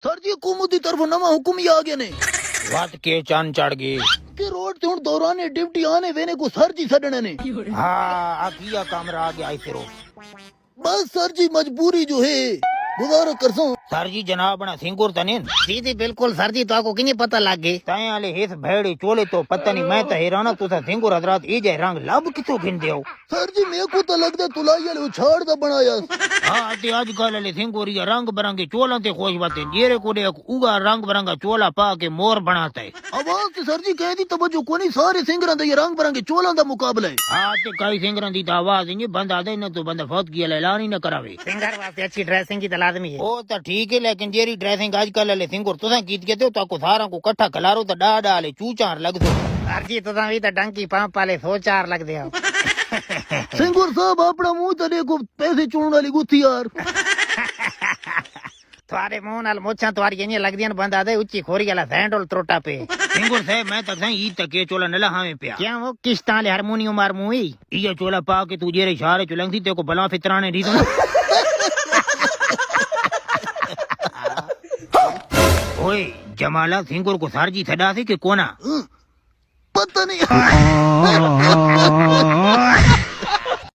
Sir जी हुकूमत की तरफ नवा हुक्म ही आ गए ने वत के चंद चढ़ गए कि रोड से हुन दौरान ड्यूटी आने वेने को सर जी सडने ने। हाँ अकिया कमरा आ गया फिर बस सर जी मजबूरी जो है गुजारा कर सो। सर जी जनाब बना सिंगुर तने जी जी बिल्कुल सर जी, तो आपको किन्हीं पता लग गई। तय वाले हिस भेड़ी चोले तो पता नहीं मैं तो हैरान तुसा सिंगुर हजरात ई जे रंग लब कितो गिन दियो। सर जी मेरे को तो लगदा तुलाई वाले उछाड़ दा बनाया। हाँ ते आजकल वाले सिंगुर ये रंग बिरंगे चोला ते खोज बातें जेरे को दे उगा रंग बिरंगा चोला पा के मोर बनाता है। आवाज से सर जी कह दी तवज्जो को नहीं, सारे सिंगरां दा ये रंग बिरंगे चोलां दा मुकाबला है। हाँ ते कई सिंगरां दी तो आवाज नहीं बंदा दे न तो बंदा फौत किया ऐलान ही न करावे। सिंगर वास्ते अच्छी ड्रेसिंग की तो लाजमी है। ओ तो ठीक है लेकिन जेरी ड्रेसिंग आजकल वाले सिंगुर तुसा कीत के तो ताको सारा को इकट्ठा खलारो तो डा डाले चूचार लग दो। सर जी तुसा भी तो डंकी पंप वाले 104 लग दे हो। सिंगुर साहब अपना मुंह तो देखो, पैसे चुनने वाली गुत्थी यार। तुम्हारे मुंह नाल मुछां तुम्हारी इन्हीं लगदियां बंदा दे उच्ची खोरी वाला सैंडल त्रोटा पे। सिंगुर साहब मैं तक ई तक के चोला नला हावे पिया क्या वो किश्तां ले हारमोनियम मार मुई ये चोला पा के तू जेरे इशारे चुलंग ते को भला फितराने दी तो ओए जमाला सिंगुर को सरजी थड़ा थे कि कोना पता नहीं।